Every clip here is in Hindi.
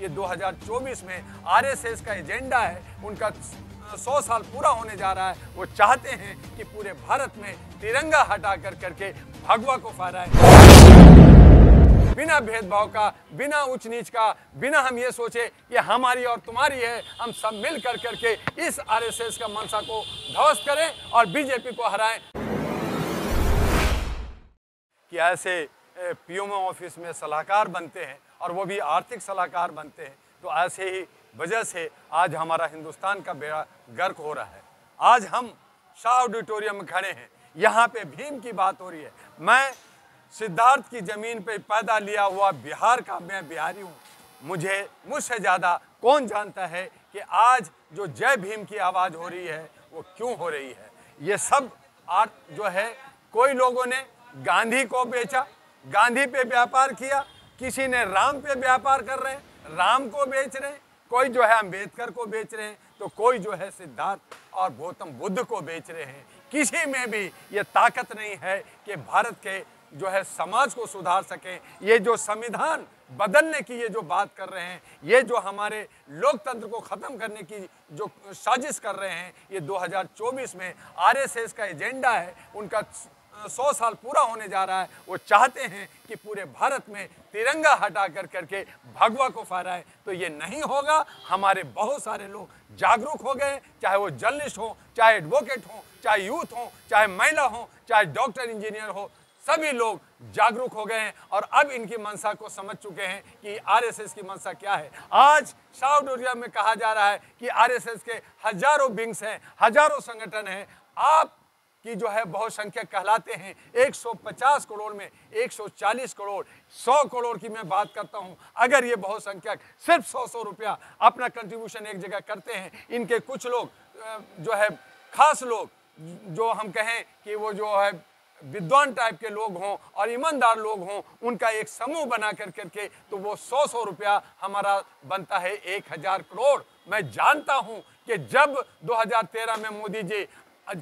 ये 2024 में आरएसएस का एजेंडा है, उनका 100 साल पूरा होने जा रहा है। वो चाहते हैं कि पूरे भारत में तिरंगा हटा करके भगवा को फहराएं, बिना भेदभाव का, बिना ऊंच नीच का, बिना हम ये सोचे कि हमारी और तुम्हारी है। हम सब मिल करके इस आरएसएस का मंशा को ध्वस्त करें और बीजेपी को हराएं। कि ऐसे पीएमओ ऑफिस में सलाहकार बनते हैं और वो भी आर्थिक सलाहकार बनते हैं, तो ऐसे ही वजह से आज हमारा हिंदुस्तान का बेड़ा गर्क हो रहा है। आज हम शाह ऑडिटोरियम में खड़े हैं, यहाँ पे भीम की बात हो रही है। मैं सिद्धार्थ की जमीन पे पैदा लिया हुआ बिहार का मैं बिहारी हूँ। मुझसे ज़्यादा कौन जानता है कि आज जो जय भीम की आवाज़ हो रही है वो क्यों हो रही है। ये सब जो है, कोई लोगों ने गांधी को बेचा, गांधी पे व्यापार किया, किसी ने राम पे व्यापार कर रहे हैं, राम को बेच रहे हैं, कोई जो है अम्बेडकर को बेच रहे हैं, तो कोई जो है सिद्धार्थ और गौतम बुद्ध को बेच रहे हैं। किसी में भी ये ताकत नहीं है कि भारत के जो है समाज को सुधार सके। ये जो संविधान बदलने की ये जो बात कर रहे हैं, ये जो हमारे लोकतंत्र को ख़त्म करने की जो साजिश कर रहे हैं, ये 2024 में आरएसएस का एजेंडा है, उनका 100 साल पूरा होने जा रहा है। वो चाहते हैं कि पूरे भारत में तिरंगा हटा करके भगवा को फहराएं, तो ये नहीं होगा। हमारे बहुत सारे लोग जागरूक हो गए, चाहे वो जर्नलिस्ट हो, चाहे एडवोकेट हो, चाहे यूथ हो, चाहे महिला हो, चाहे डॉक्टर इंजीनियर हो, सभी लोग जागरूक हो गए हैं और अब इनकी मंशा को समझ चुके हैं कि आरएसएस की मंशा क्या है। आज शाह ऑडिटोरियम में कहा जा रहा है कि आरएसएस के हजारों विंग्स हैं, हजारों संगठन हैं। आप की जो है बहुसंख्यक कहलाते हैं। 150 करोड़ में 140 करोड़, 100 करोड़ की मैं बात करता हूं। अगर ये बहुसंख्यक सिर्फ 100 रुपया अपना कंट्रीब्यूशन एक जगह करते हैं, इनके कुछ लोग जो है खास लोग, जो हम कहें कि वो जो है विद्वान टाइप के लोग हों और ईमानदार लोग हों, उनका एक समूह बना करके तो वो 100 रुपया हमारा बनता है 1000 करोड़। मैं जानता हूं कि जब 2013 में मोदी जी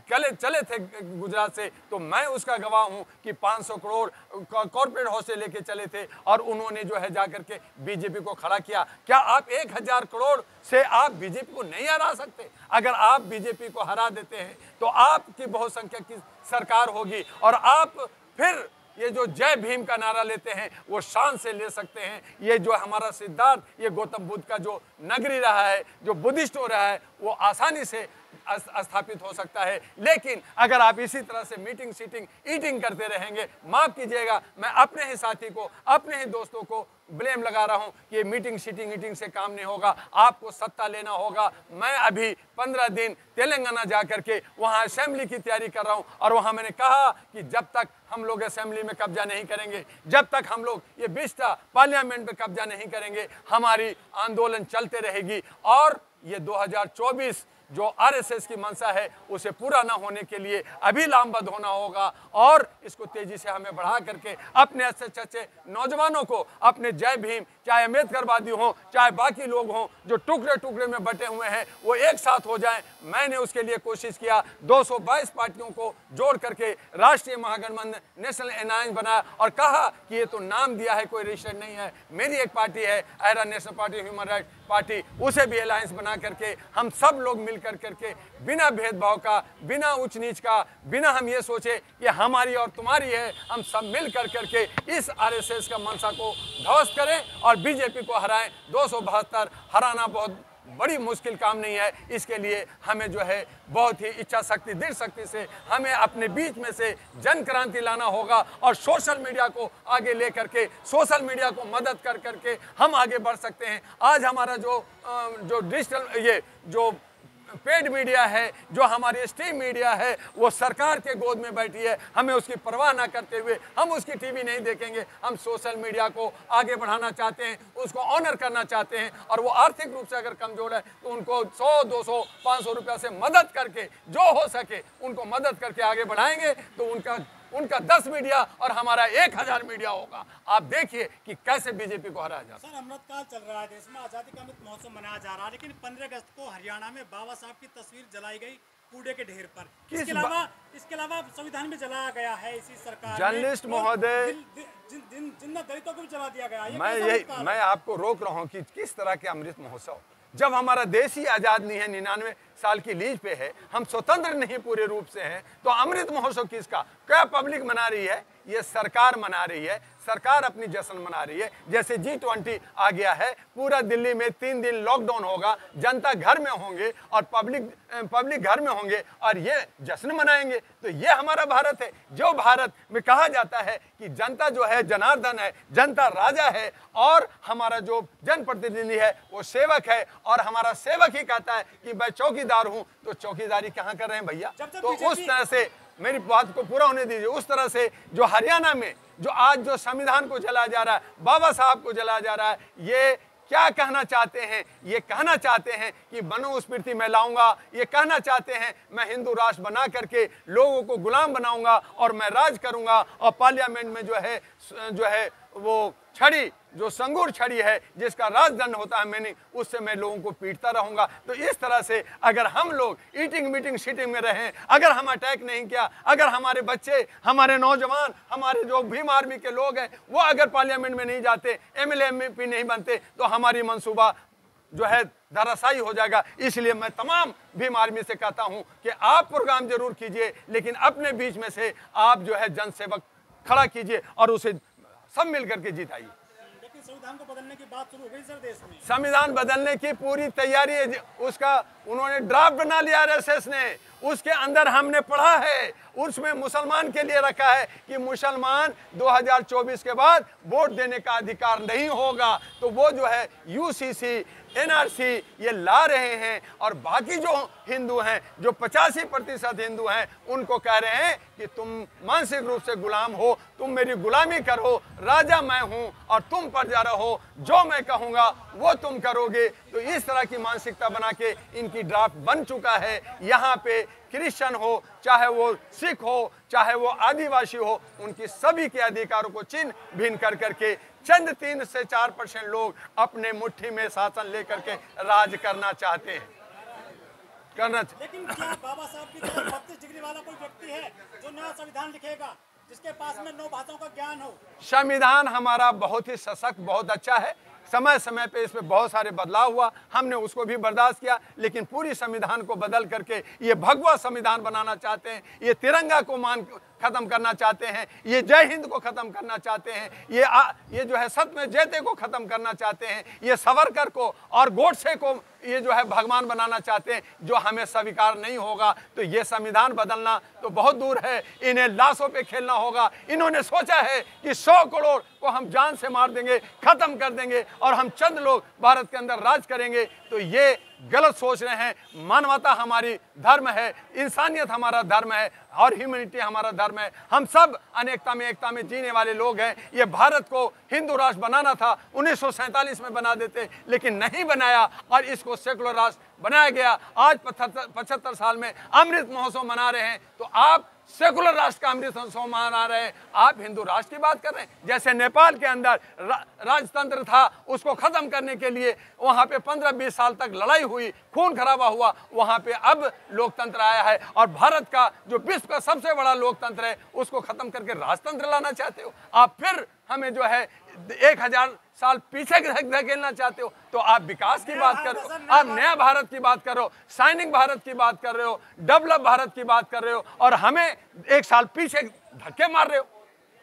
चले थे गुजरात से, तो मैं उसका गवाह हूं कि 500 करोड़ कॉर्पोरेट हाउस से लेके चले थे और उन्होंने जो है जाकर के बीजेपी को खड़ा किया। क्या आप 1000 करोड़ से आप बीजेपी को नहीं हरा सकते? अगर आप बीजेपी को हरा देते हैं तो आपकी बहुसंख्यक की सरकार होगी और आप फिर ये जो जय भीम का नारा लेते हैं वो शान से ले सकते हैं। ये जो हमारा सिद्धार्थ, ये गौतम बुद्ध का जो नगरी रहा है, जो बुद्धिस्ट हो रहा है, वो आसानी से स्थापित हो सकता है। लेकिन अगर आप इसी तरह से मीटिंग सीटिंग ईटिंग करते रहेंगे, माफ कीजिएगा, मैं अपने ही साथी को, अपने ही दोस्तों को ब्लेम लगा रहा हूं कि ये मीटिंग सीटिंग ईटिंग से काम नहीं होगा, आपको सत्ता लेना होगा। मैं अभी 15 दिन तेलंगाना जा करके वहां असेंबली की तैयारी कर रहा हूं और वहां मैंने कहा कि जब तक हम लोग असेंबली में कब्जा नहीं करेंगे, जब तक हम लोग ये बिस्टा पार्लियामेंट में कब्जा नहीं करेंगे, हमारी आंदोलन चलते रहेगी। और ये 2024 जो आरएसएस की मंशा है उसे पूरा ना होने के लिए अभी लामबद्ध होना होगा और इसको तेजी से हमें बढ़ा करके अपने अच्छे नौजवानों को, अपने जय भीम, चाहे अम्बेडकरवादी हो, चाहे बाकी लोग हों जो टुकड़े टुकड़े में बटे हुए हैं, वो एक साथ हो जाएं। मैंने उसके लिए कोशिश किया, 222 पार्टियों को जोड़ करके राष्ट्रीय महागठबंधन नेशनल अलायंस बनाया और कहा कि ये तो नाम दिया है, कोई रजिस्टर्ड नहीं है। मेरी एक पार्टी है ऐरा national party, human right party, उसे भी अलायंस बना करके हम सब लोग मिल करके बिना भेदभाव का, बिना ऊंच नीच का, बिना हम ये सोचे कि हमारी और तुम्हारी है, हम सब मिल करके इस आरएसएस का मंशा को ध्वस्त करें और बीजेपी को हराएं। 272 हराना बहुत बड़ी मुश्किल काम नहीं है। इसके लिए हमें जो है बहुत ही इच्छा शक्ति, दृढ़ शक्ति से हमें अपने बीच में से जन क्रांति लाना होगा और सोशल मीडिया को आगे लेकर के, सोशल मीडिया को मदद कर करके हम आगे बढ़ सकते हैं। आज हमारा जो डिजिटल, ये जो पेड मीडिया है, जो हमारी स्ट्रीम मीडिया है, वो सरकार के गोद में बैठी है। हमें उसकी परवाह ना करते हुए हम उसकी टीवी नहीं देखेंगे। हम सोशल मीडिया को आगे बढ़ाना चाहते हैं, उसको ऑनर करना चाहते हैं और वो आर्थिक रूप से अगर कमजोर है तो उनको 100, 200, 500 रुपया से मदद करके, जो हो सके उनको मदद करके आगे बढ़ाएंगे तो उनका 10 मीडिया और हमारा 1000 मीडिया होगा। आप देखिए कि कैसे बीजेपी को हराया जाता है। सर, अमृतकाल चल रहा है, देश में आज़ादी का अमृत महोत्सव मनाया जा रहा है, लेकिन 15 अगस्त को हरियाणा में बाबा साहब की तस्वीर जलाई गई कूड़े के ढेर पर। इसके अलावा संविधान में जलाया गया है इसी सरकार जर्नलिस्ट महोदय, जिन दलितों को भी जला दिया गया है। मैं आपको रोक रहा हूँ कि किस तरह के अमृत महोत्सव, जब हमारा देश ही आजाद नहीं है, 99 साल की लीज पे है, हम स्वतंत्र नहीं पूरे रूप से हैं, तो अमृत महोत्सव किसका? क्या पब्लिक मना रही है? ये सरकार मना रही है। सरकार अपनी जश्न मना रही है। जैसे G20 आ गया है, पूरा दिल्ली में 3 दिन लॉकडाउन होगा, जनता घर में होंगे और पब्लिक घर में होंगे और ये जश्न मनाएंगे। तो ये हमारा भारत है, जो भारत में कहा जाता है कि जनता जो है जनार्दन है, जनता राजा है और हमारा जो जनप्रतिनिधि है वो सेवक है, और हमारा सेवक ही कहता है कि मैं चौकीदार हूं। तो चौकीदारी कहां कर रहे हैं भैया? तो उस तरह से मेरी बात को पूरा होने दीजिए। उस तरह से जो हरियाणा में जो आज जो संविधान को जलाया जा रहा है, बाबा साहब को जलाया जा रहा है, ये क्या कहना चाहते हैं? ये कहना चाहते हैं कि मनुस्मृति मैं लाऊंगा, ये कहना चाहते हैं मैं हिंदू राष्ट्र बना करके लोगों को गुलाम बनाऊंगा और मैं राज करूंगा, और पार्लियामेंट में जो है वो छड़ी, जो संगूर छड़ी है जिसका राजदंड होता है, मैंने उससे मैं लोगों को पीटता रहूंगा। तो इस तरह से अगर हम लोग ईटिंग मीटिंग सीटिंग में रहें, अगर हम अटैक नहीं किया, अगर हमारे बच्चे, हमारे नौजवान, हमारे जो भीम आर्मी के लोग हैं वो अगर पार्लियामेंट में नहीं जाते, MLA MP नहीं बनते, तो हमारी मंसूबा जो है धराशायी हो जाएगा। इसलिए मैं तमाम भीम आर्मी से कहता हूं कि आप प्रोग्राम जरूर कीजिए, लेकिन अपने बीच में से आप जो है जनसेवक खड़ा कीजिए और उसे सब मिलकर के जिताइए। लेकिन संविधान को बदलने की बात शुरू हो गई सर देश में। संविधान बदलने की पूरी तैयारी है, उसका उन्होंने ड्राफ्ट बना लिया RSS ने, उसके अंदर हमने पढ़ा है, उसमें मुसलमान के लिए रखा है कि मुसलमान 2024 के बाद वोट देने का अधिकार नहीं होगा। तो वो जो है UCC NRC ये ला रहे हैं, और बाकी जो हिंदू हैं, जो 85% हिंदू हैं, उनको कह रहे हैं कि तुम मानसिक रूप से गुलाम हो, तुम मेरी गुलामी करो, राजा मैं हूं और तुम प्रजा रहो, जो मैं कहूंगा वो तुम करोगे। तो इस तरह की मानसिकता बना के इनकी ड्राफ्ट बन चुका है। यहाँ पे क्रिश्चियन हो, चाहे वो सिख हो, चाहे वो आदिवासी हो, उनकी सभी के अधिकारों को छिन भिन कर करके चंद 3 से 4% लोग अपने मुट्ठी में शासन लेकर के राज करना चाहते हैं। लेकिन क्या बाबा साहब की तरह 32 डिग्री वाला कोई व्यक्ति है जो नया संविधान लिखेगा, जिसके पास में 9 भाषाओं का ज्ञान हो? संविधान हमारा बहुत ही सशक्त, बहुत अच्छा है। समय समय पे इसमें बहुत सारे बदलाव हुआ, हमने उसको भी बर्दाश्त किया, लेकिन पूरी संविधान को बदल करके ये भगवा संविधान बनाना चाहते हैं, ये तिरंगा को खत्म करना चाहते हैं, ये जय हिंद को खत्म करना चाहते हैं, ये जो है सत्यमेव जयते को खत्म करना चाहते हैं, ये सावरकर को और गोडसे को ये जो है भगवान बनाना चाहते हैं, जो हमें स्वीकार नहीं होगा। तो ये संविधान बदलना तो बहुत दूर है, इन्हें लाशों पे खेलना होगा। इन्होंने सोचा है कि 100 करोड़ को हम जान से मार देंगे, खत्म कर देंगे और हम चंद लोग भारत के अंदर राज करेंगे। तो ये गलत सोच रहे हैं। मानवता हमारी धर्म है, इंसानियत हमारा धर्म है और ह्यूमैनिटी हमारा धर्म है। हम सब अनेकता में एकता में जीने वाले लोग हैं। ये भारत को हिंदू राष्ट्र बनाना था, 1947 में बना देते, लेकिन नहीं बनाया और इसको सेकुलर राष्ट्र बनाया गया। आज 75 साल में अमृत महोत्सव मना रहे हैं, तो आप सेकुलर राष्ट्र का अमृत महोत्सव मना रहे हैं, आप हिंदू राष्ट्र की बात कर रहे हैं। जैसे नेपाल के अंदर राजतंत्र था, उसको खत्म करने के लिए वहां पे 15-20 साल तक लड़ाई हुई, खून खराबा हुआ, वहां पे अब लोकतंत्र आया है। और भारत का जो विश्व का सबसे बड़ा लोकतंत्र है, उसको खत्म करके राजतंत्र लाना चाहते हो। आप फिर हमें जो है 1000 साल पीछे धकेलना चाहते हो। तो आप विकास की बात कर रहे हो, आप नया भारत की बात कर रहे हो, शाइनिंग भारत की बात कर रहे हो, डेवलप भारत की बात कर रहे हो, और हमें 1 साल पीछे धक्के मार रहे हो।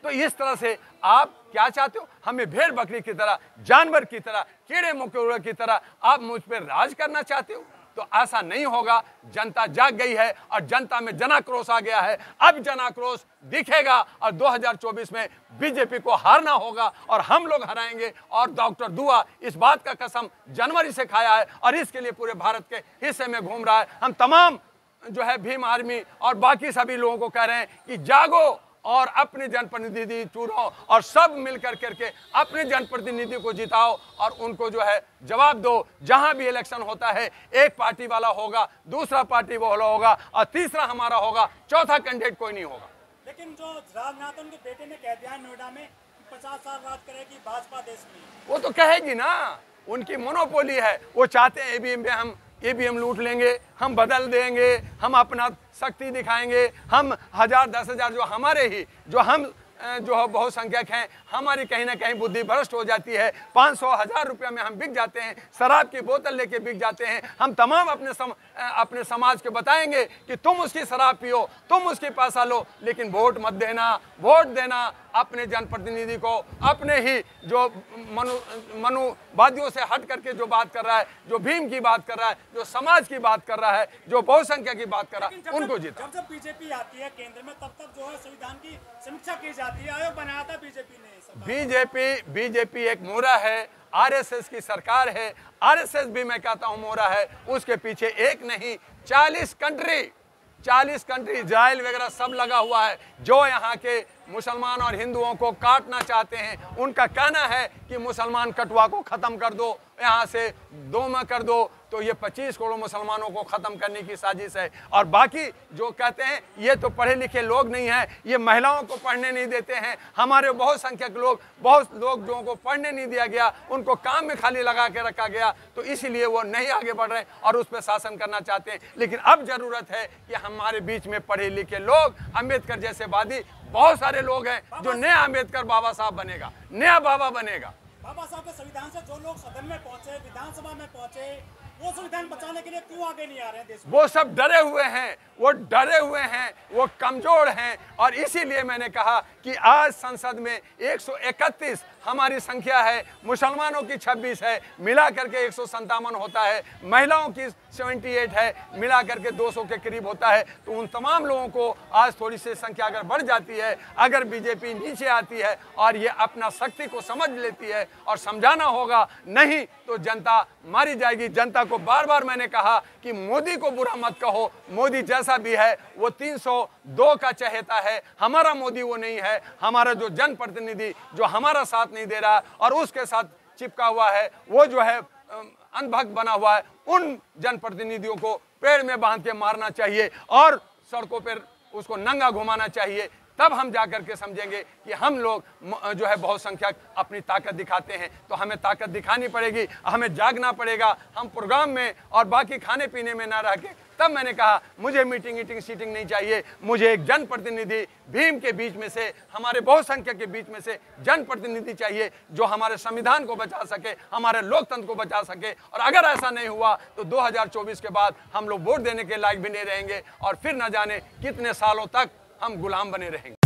तो इस तरह से आप क्या चाहते हो? हमें भेड़ बकरी की तरह, जानवर की तरह, कीड़े मकोड़े की तरह आप मुझ पर राज करना चाहते हो? तो ऐसा नहीं होगा। जनता जाग गई है और जनता में जनाक्रोश आ गया है। अब जनाक्रोश दिखेगा और 2024 में बीजेपी को हारना होगा और हम लोग हराएंगे। और डॉक्टर दुआ इस बात का कसम जनवरी से खाया है और इसके लिए पूरे भारत के हिस्से में घूम रहा है। हम तमाम जो है भीम आर्मी और बाकी सभी लोगों को कह रहे हैं कि जागो और अपने जनप्रतिनिधि चुनो और सब मिलकर करके अपने जनप्रतिनिधि को जिताओ और उनको जो है जवाब दो। जहां भी इलेक्शन होता है, एक पार्टी वाला होगा, दूसरा पार्टी वाला होगा और तीसरा हमारा होगा, चौथा कैंडिडेट कोई नहीं होगा। लेकिन जो राजनाथ उनके बेटे ने कह दिया नोएडा में 50 साल राज करेगी भाजपा देश में, वो तो कहेगी ना, उनकी मोनोपोली है। वो चाहते हैं EVM में हम ईवीएम लूट लेंगे, हम बदल देंगे, हम अपना शक्ति दिखाएंगे, हम 1000 10,000 जो हम बहुसंख्यक हैं, हमारी कहीं ना कहीं बुद्धि भ्रष्ट हो जाती है। 500 1000 रुपये में हम बिक जाते हैं, शराब की बोतल लेके बिक जाते हैं। हम तमाम अपने समाज को बताएंगे कि तुम उसकी शराब पियो, तुम उसके पैसा लो, लेकिन वोट मत देना। वोट देना अपने जनप्रतिनिधि को, अपने ही जो मनुवादियों से हट करके जो बात कर रहा है, जो भीम की बात कर रहा है, जो समाज की बात कर रहा है, जो बहुसंख्या की बात कर रहा है, उनको जीता। जब बीजेपी आती है केंद्र में, तब जो है संविधान की समीक्षा की जाती है। आयोग बनाया था बीजेपी ने। बीजेपी एक मोहरा है, आरएसएस की सरकार है। आरएसएस भी मैं कहता हूं मोहरा है। उसके पीछे एक नहीं 40 कंट्री इजराइल वगैरह सब लगा हुआ है, जो यहाँ के मुसलमान और हिंदुओं को काटना चाहते हैं। उनका कहना है कि मुसलमान कटवा को खत्म कर दो, यहाँ से 2 में कर दो, तो ये 25 करोड़ मुसलमानों को खत्म करने की साजिश है। और बाकी जो कहते हैं ये तो पढ़े लिखे लोग नहीं हैं, ये महिलाओं को पढ़ने नहीं देते हैं। हमारे बहुत लोग जो को पढ़ने नहीं दिया गया, उनको काम में खाली लगा के रखा गया, तो इसीलिए वो नहीं आगे बढ़ रहे और उस पर शासन करना चाहते हैं। लेकिन अब जरूरत है कि हमारे बीच में पढ़े लिखे लोग, अम्बेडकर जैसे वादी बहुत सारे लोग हैं, जो नया अम्बेडकर बाबा साहब बनेगा, नया बाबा बनेगा। बाबा साहब के संविधान से जो लोग सदन में पहुंचे, विधानसभा में पहुंचे, वो संविधान बचाने के लिए क्यों आगे नहीं आ रहे हैं देश में? वो सब डरे हुए हैं, वो कमजोर हैं। और इसीलिए मैंने कहा कि आज संसद में 131 हमारी संख्या है, मुसलमानों की 26 है, मिला करके 157 होता है, महिलाओं की 78 है, मिला करके 200 के करीब होता है। तो उन तमाम लोगों को आज थोड़ी सी संख्या अगर बढ़ जाती है, अगर बीजेपी नीचे आती है और ये अपना शक्ति को समझ लेती है, और समझाना होगा, नहीं तो जनता मारी जाएगी। जनता को बार बार मैंने कहा कि मोदी को बुरा मत कहो, मोदी जैसा भी है वो 302 का चहेता है, हमारा मोदी वो नहीं है। हमारा जो जनप्रतिनिधि जो हमारा साथ नहीं दे रहा और उसके साथ चिपका हुआ है, वो जो है अंधभक्त बना हुआ है, उन जनप्रतिनिधियों को पेड़ में बांध के मारना चाहिए और सड़कों पर उसको नंगा घुमाना चाहिए। तब हम जाकर के समझेंगे कि हम लोग जो है बहुसंख्यक अपनी ताकत दिखाते हैं। तो हमें ताकत दिखानी पड़ेगी, हमें जागना पड़ेगा। हम प्रोग्राम में और बाकी खाने पीने में ना रह के, तब मैंने कहा मुझे मीटिंग सीटिंग नहीं चाहिए, मुझे एक जनप्रतिनिधि भीम के बीच में से, हमारे बहुसंख्यक के बीच में से जनप्रतिनिधि चाहिए, जो हमारे संविधान को बचा सके, हमारे लोकतंत्र को बचा सके। और अगर ऐसा नहीं हुआ तो 2024 के बाद हम लोग वोट देने के लायक भी नहीं रहेंगे और फिर न जाने कितने सालों तक हम गुलाम बने रहेंगे।